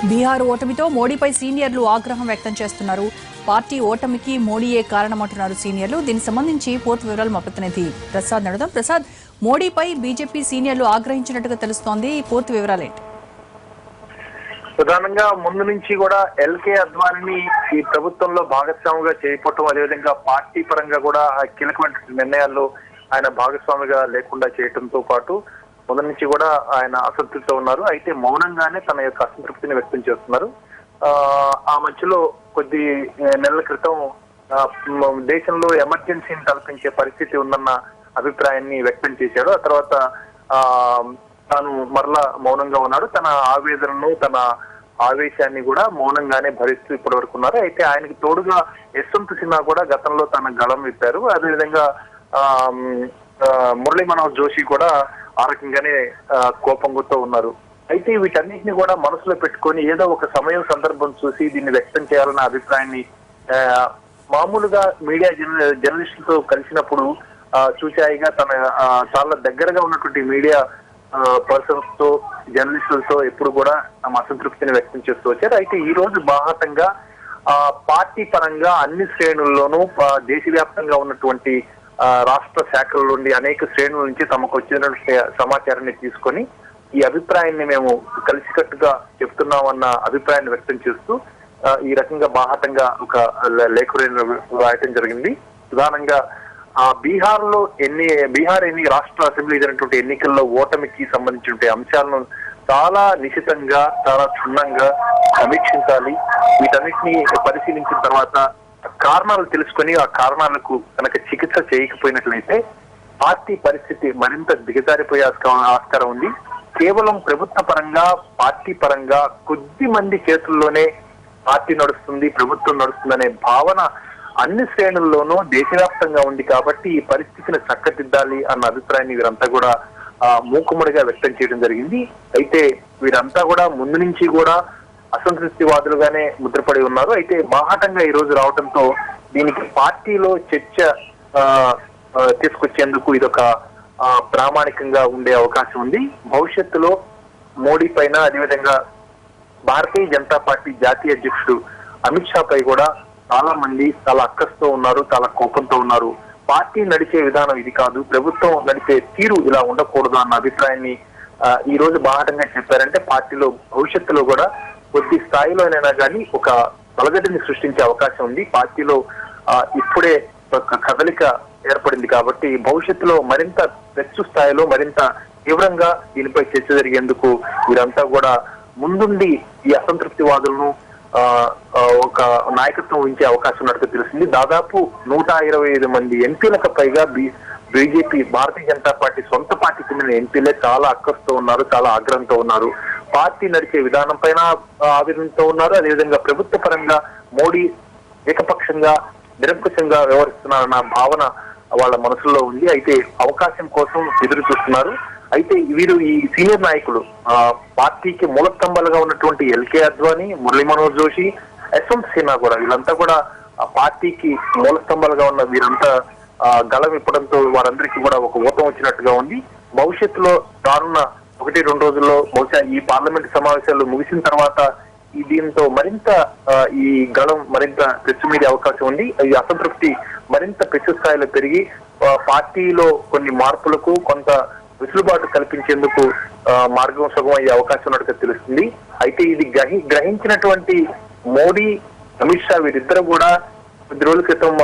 బీహార్ ఓటమితో మోడీపై సీనియర్లు ఆగ్రహం వ్యక్తం చేస్తున్నారు. పార్టీ ఓటమికి మోడీయే కారణమంటున్నారు సీనియర్లు. దీనికి సంబంధించి పూర్తి వివరాలు మా ప్రతినిధి ప్రసాద్ నడుదాం. ప్రసాద్, మోడీపై బీజేపీ సీనియర్లు ఆగ్రహించినట్టుగా తెలుస్తోంది, పూర్తి వివరాలేంటి? ప్రధానంగా ముందు నుంచి కూడా ఎల్కే అద్వానీని ఈ ప్రభుత్వంలో భాగస్వామిగా చేయకపోవటం, అదేవిధంగా పార్టీ పరంగా కూడా కీలకమైన నిర్ణయాల్లో ఆయన భాగస్వామిగా లేకుండా చేయడంతో పాటు మొదటి నుంచి కూడా ఆయన అసంతృప్తితో ఉన్నారు. అయితే మౌనంగానే తన యొక్క అసంతృప్తిని వ్యక్తం చేస్తున్నారు. ఆ మధ్యలో కొద్ది నెలల క్రితం దేశంలో ఎమర్జెన్సీని తలపించే పరిస్థితి ఉందన్న అభిప్రాయాన్ని వ్యక్తం చేశాడు. ఆ తర్వాత తాను మరలా మౌనంగా ఉన్నాడు. తన ఆవేదనను, తన ఆవేశాన్ని కూడా మౌనంగానే భరిస్తూ ఇప్పటి వరకు ఉన్నారు. అయితే ఆయనకి తోడుగా యశ్వంత్ సిన్హా కూడా గతంలో తన గళం విప్పారు. అదేవిధంగా మురళీ మనోహర్ జోషి కూడా ఆ రకంగానే కోపంతో ఉన్నారు. అయితే వీటన్నిటిని కూడా మనసులో పెట్టుకొని ఏదో ఒక సమయం సందర్భం చూసి దీన్ని వ్యక్తం చేయాలన్న అభిప్రాయాన్ని మామూలుగా మీడియా జర్నలిస్టులతో కలిసినప్పుడు చూచాయిగా తన చాలా దగ్గరగా ఉన్నటువంటి మీడియా పర్సన్స్ తో, జర్నలిస్టులతో ఎప్పుడు కూడా తమ అసంతృప్తిని వ్యక్తం చేస్తూ వచ్చారు. అయితే ఈ రోజు బాహాటంగా పార్టీ పరంగా అన్ని శ్రేణుల్లోనూ దేశవ్యాప్తంగా ఉన్నటువంటి రాష్ట్ర శాఖల నుండి అనేక శ్రేణుల నుంచి తమకు వచ్చిన సమాచారాన్ని తీసుకొని ఈ అభిప్రాయాన్ని మేము కలిసికట్టుగా చెప్తున్నామన్న అభిప్రాయాన్ని వ్యక్తం చేస్తూ ఈ రకంగా బాహాటంగా ఒక లేఖను రాయటం జరిగింది. ప్రధానంగా బీహార్ రాష్ట్ర అసెంబ్లీ జరిగినటువంటి ఎన్నికల్లో ఓటమికి సంబంధించిన అంశాలను చాలా నిశితంగా, చాలా క్షుణ్ణంగా సమీక్షించాలి. వీటన్నిటిని పరిశీలించిన తర్వాత కారణాలు తెలుసుకొని ఆ కారణాలకు కనుక చికిత్స చేయకపోయినట్లయితే పార్టీ పరిస్థితి మరింత దిగజారిపోయే ఆస్కారం ఉంది. కేవలం ప్రభుత్వ పరంగా, పార్టీ పరంగా కొద్ది మంది చేతుల్లోనే పార్టీ నడుస్తుంది, ప్రభుత్వం నడుస్తుందనే భావన అన్ని శ్రేణుల్లోనూ దేశవ్యాప్తంగా ఉంది. కాబట్టి ఈ పరిస్థితిని చక్కదిద్దాలి అన్న అభిప్రాయాన్ని వీరంతా కూడా మూకుమ్మడిగా వ్యక్తం చేయడం జరిగింది. అయితే వీరంతా కూడా ముందు నుంచి కూడా అసంతృప్తివాదులుగానే ముద్రపడి ఉన్నారు. అయితే బాహాటంగా ఈ రోజు రావడంతో దీనికి పార్టీలో చర్చ తీసుకొచ్చేందుకు ఇదొక ప్రామాణికంగా ఉండే అవకాశం ఉంది. భవిష్యత్తులో మోడీ పైన, అదేవిధంగా భారతీయ జనతా పార్టీ జాతీయ అధ్యక్షుడు అమిత్ షా పై కూడా చాలా మంది చాలా అక్కస్తో ఉన్నారు, చాలా కోపంతో ఉన్నారు. పార్టీ నడిచే విధానం ఇది కాదు, ప్రభుత్వం నడిచే తీరు ఇలా ఉండకూడదు అన్న అభిప్రాయాన్ని ఈ రోజు బాహాటంగా చెప్పారంటే పార్టీలో భవిష్యత్తులో కూడా కొద్ది స్థాయిలోనైనా కానీ ఒక బలగడ్డని సృష్టించే అవకాశం ఉంది. పార్టీలో ఇప్పుడే ఒక కదలిక ఏర్పడింది కాబట్టి భవిష్యత్తులో మరింత పెచ్చు స్థాయిలో, మరింత తీవ్రంగా దీనిపై చర్చ జరిగేందుకు వీరంతా కూడా ముందుండి ఈ అసంతృప్తివాదులను ఒక నాయకత్వం వహించే అవకాశం ఉన్నట్టుగా తెలిసింది. దాదాపు 125 మంది ఎంపీలకు పైగా బీజేపీ, భారతీయ జనతా పార్టీ సొంత పార్టీ చెందిన ఎంపీలే చాలా అక్కస్తో ఉన్నారు, చాలా ఆగ్రహంతో ఉన్నారు. పార్టీ నడిచే విధానం పైన ఆవేదనతో ఉన్నారు. అదేవిధంగా ప్రభుత్వ పరంగా మోడీ ఏకపక్షంగా, నిరంకుశంగా వ్యవహరిస్తున్నారన్న భావన వాళ్ళ మనసులో ఉంది. అయితే అవకాశం కోసం ఎదురు చూస్తున్నారు. అయితే వీరు ఈ సీనియర్ నాయకులు పార్టీకి మూలస్తంభాలుగా ఉన్నటువంటి ఎల్కే అద్వానీ, మురళీ మనోహర్ జోషి, యశ్వంత్ సిన్హా కూడా వీళ్ళంతా కూడా పార్టీకి మూలస్తంభాలుగా ఉన్న వీరంతా గళం ఇప్పడంతో వారందరికీ కూడా ఒక ఊతం వచ్చినట్టుగా ఉంది. భవిష్యత్తులో రానున్న 1-2 రోజుల్లో బహుశా ఈ పార్లమెంట్ సమావేశాలు ముగిసిన తర్వాత దీంతో మరింత ఈ గళం మరింత పెచ్చుమీడే అవకాశం ఉంది. ఈ అసంతృప్తి మరింత పెచ్చు స్థాయిలో పెరిగి పార్టీలో కొన్ని మార్పులకు, కొంత వెసులుబాటు కల్పించేందుకు మార్గం సుగం అయ్యే అవకాశం ఉన్నట్టుగా తెలుస్తుంది. అయితే ఇది గ్రహించినటువంటి మోడీ, అమిత్ షా వీరిద్దరు కూడా కొద్ది రోజుల క్రితం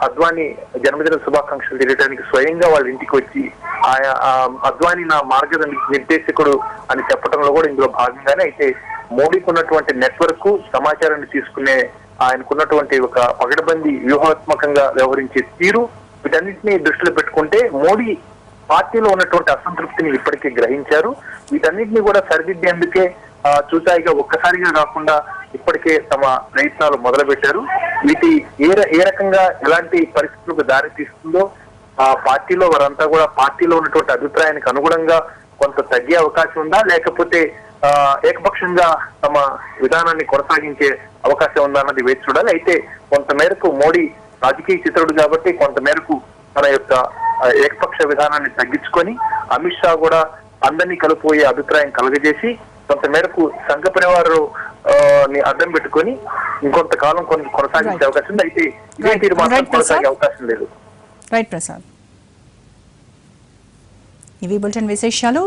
అద్వానీ జన్మదిన శుభాకాంక్షలు తెలియడానికి స్వయంగా వాళ్ళ ఇంటికి వచ్చి అద్వానీ నా నిర్దేశకుడు అని చెప్పడంలో కూడా ఇందులో భాగంగానే. అయితే మోడీకి ఉన్నటువంటి నెట్వర్క్, సమాచారాన్ని తీసుకునే ఆయనకున్నటువంటి ఒక పగడబందీ వ్యూహాత్మకంగా వ్యవహరించే తీరు, వీటన్నిటిని దృష్టిలో పెట్టుకుంటే మోడీ పార్టీలో ఉన్నటువంటి అసంతృప్తిని ఇప్పటికే గ్రహించారు. వీటన్నిటిని కూడా సరిదిద్దేందుకే చూసాయిగా ఒక్కసారిగా కాకుండా ఇప్పటికే తమ ప్రయత్నాలు మొదలుపెట్టారు. వీటి ఏ రకంగా ఎలాంటి పరిస్థితులకు దారి తీస్తుందో పార్టీలో వారంతా కూడా పార్టీలో ఉన్నటువంటి అభిప్రాయానికి అనుగుణంగా కొంత తగ్గే అవకాశం ఉందా, లేకపోతే ఏకపక్షంగా తమ విధానాన్ని కొనసాగించే అవకాశం ఉందా అన్నది వేచి చూడాలి. అయితే కొంతమేరకు మోడీ రాజకీయ చిత్రుడు కాబట్టి కొంతమేరకు తన యొక్క ఏకపక్ష విధానాన్ని తగ్గించుకొని అమిత్ షా కూడా అందరినీ కలిపోయే అభిప్రాయం కలుగజేసి కొంత మేరకు సంఘ పరివారు ని అడ్డం పెట్టుకొని ఇంకొంతకాలం కొనసాగించే Right. అవకాశం ఉంది. అయితే ఇదే Right. తీరు మాత్రం Right, కొనసాగే Prasad. అవకాశం లేదు. రైట్ ప్రసాద్. ఇవి బులెటిన్ విశేషాలు.